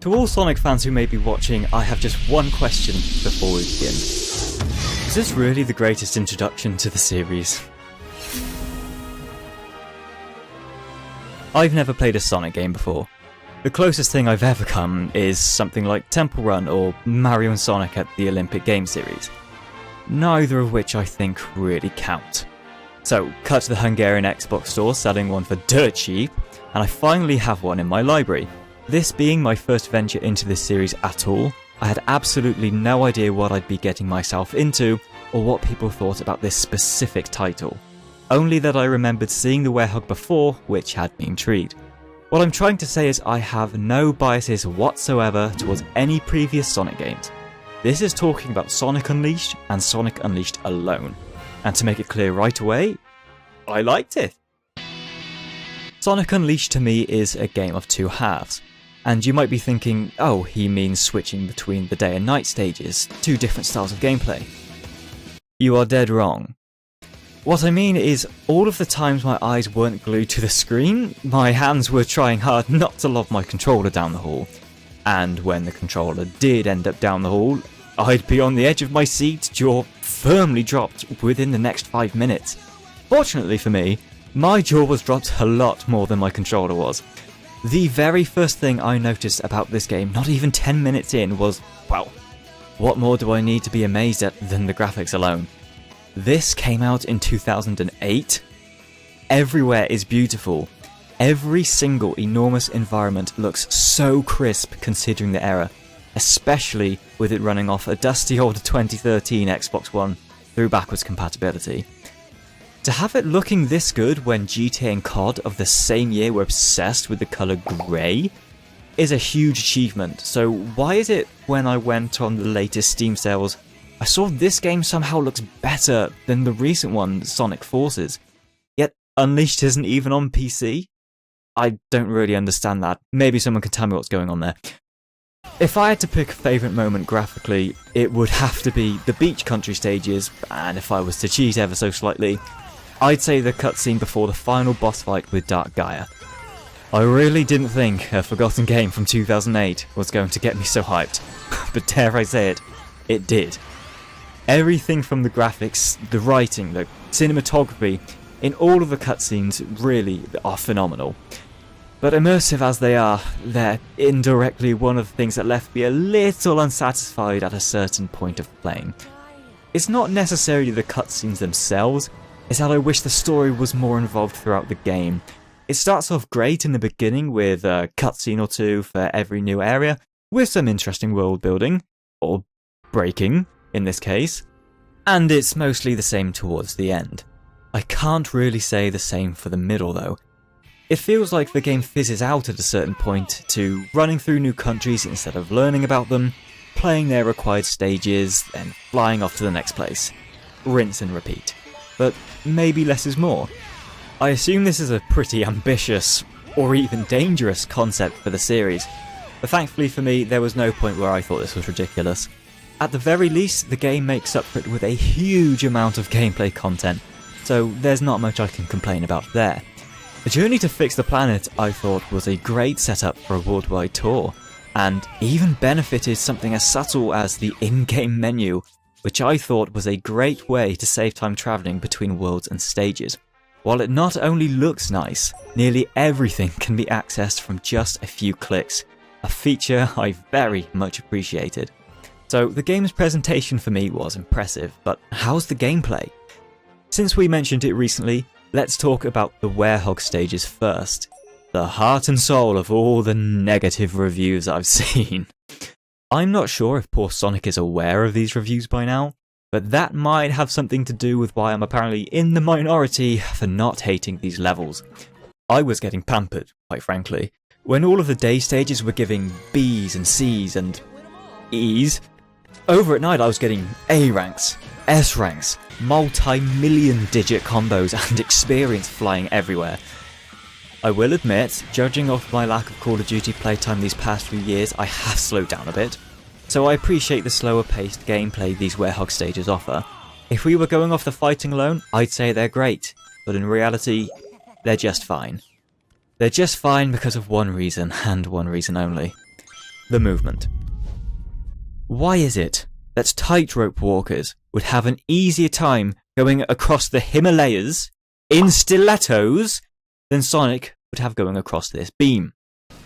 To all Sonic fans who may be watching, I have just one question before we begin. Is this really the greatest introduction to the series? I've never played a Sonic game before. The closest thing I've ever come is something like Temple Run or Mario and Sonic at the Olympic Games series. Neither of which I think really count. So, cut to the Hungarian Xbox store selling one for dirt cheap, and I finally have one in my library. This being my first venture into this series at all, I had absolutely no idea what I'd be getting myself into, or what people thought about this specific title. Only that I remembered seeing the Werehog before, which had me intrigued. What I'm trying to say is I have no biases whatsoever towards any previous Sonic games. This is talking about Sonic Unleashed and Sonic Unleashed alone. And to make it clear right away, I liked it. Sonic Unleashed to me is a game of two halves. And you might be thinking, oh, he means switching between the day and night stages, two different styles of gameplay. You are dead wrong. What I mean is, all of the times my eyes weren't glued to the screen, my hands were trying hard not to lob my controller down the hall. And when the controller did end up down the hall, I'd be on the edge of my seat, jaw firmly dropped within the next 5 minutes. Fortunately for me, my jaw was dropped a lot more than my controller was. The very first thing I noticed about this game, not even 10 minutes in, was, wow, what more do I need to be amazed at than the graphics alone? This came out in 2008. Everywhere is beautiful. Every single enormous environment looks so crisp considering the era, especially with it running off a dusty old 2013 Xbox One through backwards compatibility. To have it looking this good when GTA and COD of the same year were obsessed with the colour grey is a huge achievement, so why is it when I went on the latest Steam sales, I saw this game somehow looks better than the recent one, Sonic Forces, yet Unleashed isn't even on PC? I don't really understand that. Maybe someone can tell me what's going on there. If I had to pick a favourite moment graphically, it would have to be the beach country stages, and if I was to cheat ever so slightly, I'd say the cutscene before the final boss fight with Dark Gaia. I really didn't think a forgotten game from 2008 was going to get me so hyped, but dare I say it, it did. Everything from the graphics, the writing, the cinematography, in all of the cutscenes really are phenomenal. But immersive as they are, they're indirectly one of the things that left me a little unsatisfied at a certain point of playing. It's not necessarily the cutscenes themselves, it's that I wish the story was more involved throughout the game. It starts off great in the beginning with a cutscene or two for every new area, with some interesting world building, or breaking in this case, and it's mostly the same towards the end. I can't really say the same for the middle though. It feels like the game fizzes out at a certain point to running through new countries instead of learning about them, playing their required stages, then flying off to the next place. Rinse and repeat. But maybe less is more. I assume this is a pretty ambitious, or even dangerous concept for the series, but thankfully for me there was no point where I thought this was ridiculous. At the very least, the game makes up for it with a huge amount of gameplay content, so there's not much I can complain about there. The journey to fix the planet, I thought, was a great setup for a worldwide tour, and even benefited something as subtle as the in-game menu, which I thought was a great way to save time travelling between worlds and stages. While it not only looks nice, nearly everything can be accessed from just a few clicks, a feature I very much appreciated. So the game's presentation for me was impressive, but how's the gameplay? Since we mentioned it recently, let's talk about the Werehog stages first. The heart and soul of all the negative reviews I've seen. I'm not sure if poor Sonic is aware of these reviews by now, but that might have something to do with why I'm apparently in the minority for not hating these levels. I was getting pampered, quite frankly. When all of the day stages were giving B's and C's and E's, over at night I was getting A ranks, S ranks, multi-million digit combos and experience flying everywhere. I will admit, judging off my lack of Call of Duty playtime these past few years, I have slowed down a bit, so I appreciate the slower paced gameplay these Werehog stages offer. If we were going off the fighting alone, I'd say they're great, but in reality, they're just fine. They're just fine because of one reason, and one reason only. the movement. Why is it that tightrope walkers would have an easier time going across the Himalayas in stilettos than Sonic would have going across this beam?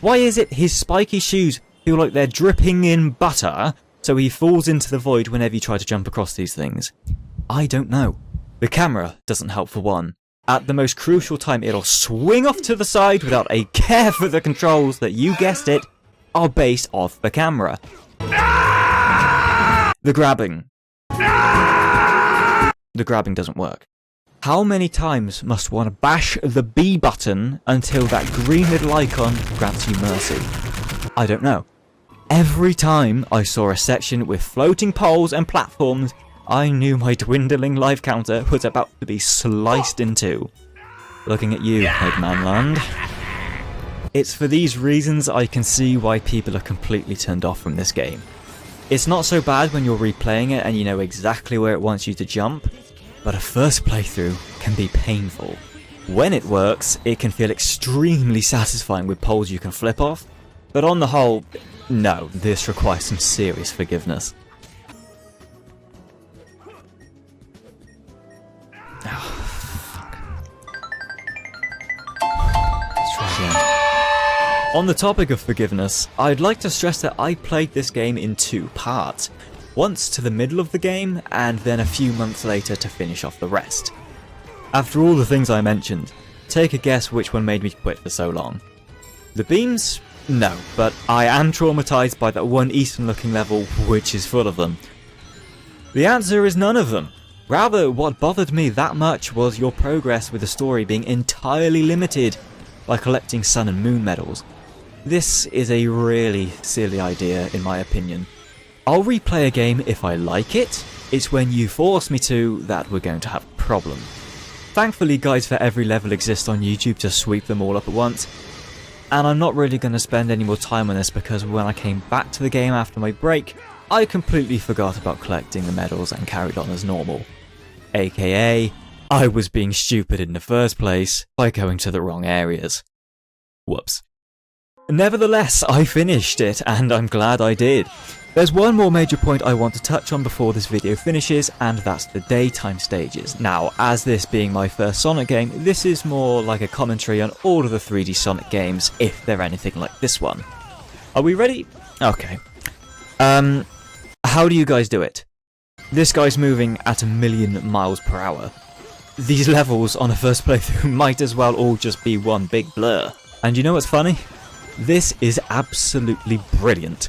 Why is it his spiky shoes feel like they're dripping in butter, so he falls into the void whenever you try to jump across these things? I don't know. The camera doesn't help for one. At the most crucial time, it'll swing off to the side without a care for the controls that, you guessed it, are based off the camera. The grabbing. The grabbing doesn't work. How many times must one bash the B button until that green little icon grants you mercy? I don't know. Every time I saw a section with floating poles and platforms, I knew my dwindling life counter was about to be sliced in two. Looking at you, Eggman Land. It's for these reasons I can see why people are completely turned off from this game. It's not so bad when you're replaying it and you know exactly where it wants you to jump, but a first playthrough can be painful. When it works, it can feel extremely satisfying with poles you can flip off, but on the whole, no, this requires some serious forgiveness. On the topic of forgiveness, I'd like to stress that I played this game in two parts. Once to the middle of the game, and then a few months later to finish off the rest. After all the things I mentioned, take a guess which one made me quit for so long. The beams? No, but I am traumatized by that one eastern looking level which is full of them. The answer is none of them. Rather, what bothered me that much was your progress with the story being entirely limited by collecting sun and moon medals. This is a really silly idea in my opinion. I'll replay a game if I like it. It's when you force me to that we're going to have a problem. Thankfully guides for every level exist on YouTube to sweep them all up at once. And I'm not really going to spend any more time on this because when I came back to the game after my break, I completely forgot about collecting the medals and carried on as normal. AKA, I was being stupid in the first place by going to the wrong areas. Whoops. Nevertheless, I finished it, and I'm glad I did. There's one more major point I want to touch on before this video finishes, and that's the daytime stages. Now, as this being my first Sonic game, this is more like a commentary on all of the 3D Sonic games, if they're anything like this one. Are we ready? Okay. How do you guys do it? This guy's moving at 1,000,000 miles per hour. These levels on a first playthrough might as well all just be one big blur. And you know what's funny? This is absolutely brilliant.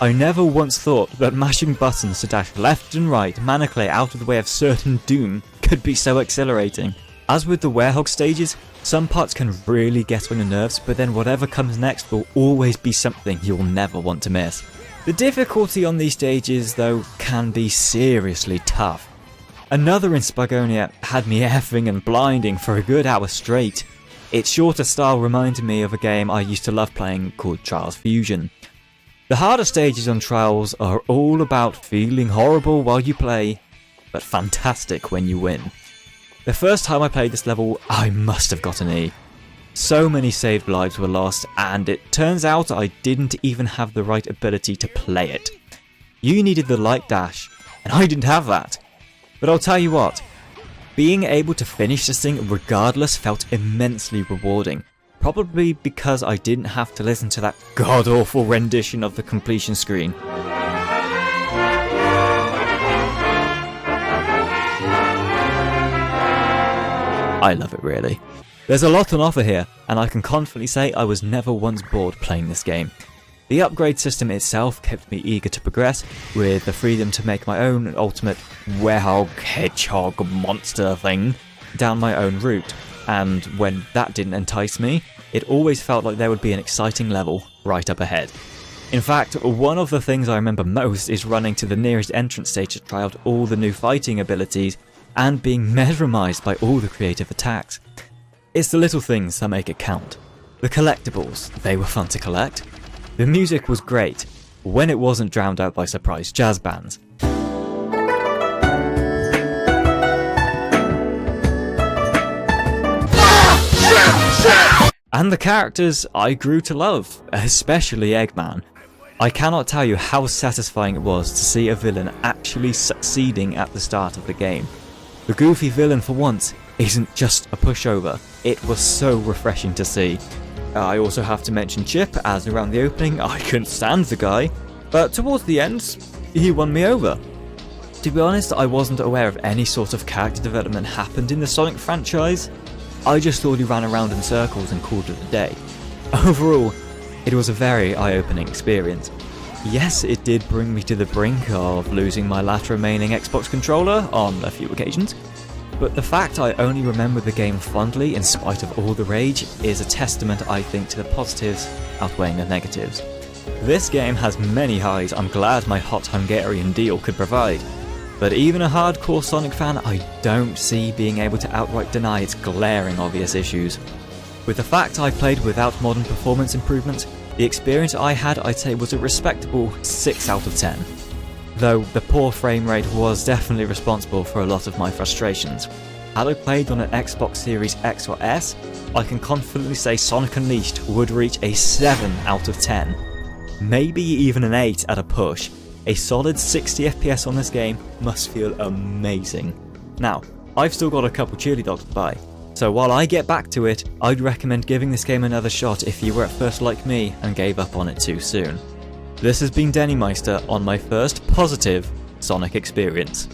I never once thought that mashing buttons to dash left and right manically out of the way of certain doom could be so exhilarating. As with the Werehog stages, some parts can really get on your nerves, but then whatever comes next will always be something you'll never want to miss. The difficulty on these stages, though, can be seriously tough. Another in Spagonia had me effing and blinding for a good hour straight. Its shorter style reminded me of a game I used to love playing called Trials Fusion. The harder stages on Trials are all about feeling horrible while you play, but fantastic when you win. The first time I played this level, I must have got an E. So many saved lives were lost, and it turns out I didn't even have the right ability to play it. You needed the light dash, and I didn't have that. But I'll tell you what, being able to finish this thing regardless felt immensely rewarding. Probably because I didn't have to listen to that god-awful rendition of the completion screen. I love it really. There's a lot on offer here, and I can confidently say I was never once bored playing this game. The upgrade system itself kept me eager to progress, with the freedom to make my own ultimate Werehog hedgehog monster thing down my own route, and when that didn't entice me, it always felt like there would be an exciting level right up ahead. In fact, one of the things I remember most is running to the nearest entrance stage to try out all the new fighting abilities and being mesmerised by all the creative attacks. It's the little things that make it count. The collectibles, they were fun to collect. The music was great, when it wasn't drowned out by surprise jazz bands. And the characters I grew to love, especially Eggman. I cannot tell you how satisfying it was to see a villain actually succeeding at the start of the game. The goofy villain for once isn't just a pushover. It was so refreshing to see. I also have to mention Chip, as around the opening I couldn't stand the guy, but towards the end he won me over. To be honest, I wasn't aware of any sort of character development happened in the Sonic franchise. I just thought he ran around in circles and called it a day. Overall, it was a very eye-opening experience. Yes, it did bring me to the brink of losing my last remaining Xbox controller on a few occasions, but the fact I only remember the game fondly in spite of all the rage is a testament, I think, to the positives outweighing the negatives. This game has many highs I'm glad my hot Hungarian deal could provide, but even a hardcore Sonic fan, I don't see being able to outright deny its glaring obvious issues. With the fact I played without modern performance improvements, the experience I had, I'd say, was a respectable 6 out of 10. Though the poor frame rate was definitely responsible for a lot of my frustrations. Had I played on an Xbox Series X or S, I can confidently say Sonic Unleashed would reach a 7 out of 10. Maybe even an 8 at a push. A solid 60 FPS on this game must feel amazing. Now, I've still got a couple chili dogs to buy, so while I get back to it, I'd recommend giving this game another shot if you were at first like me and gave up on it too soon. This has been Denny Meister on my first positive Sonic experience.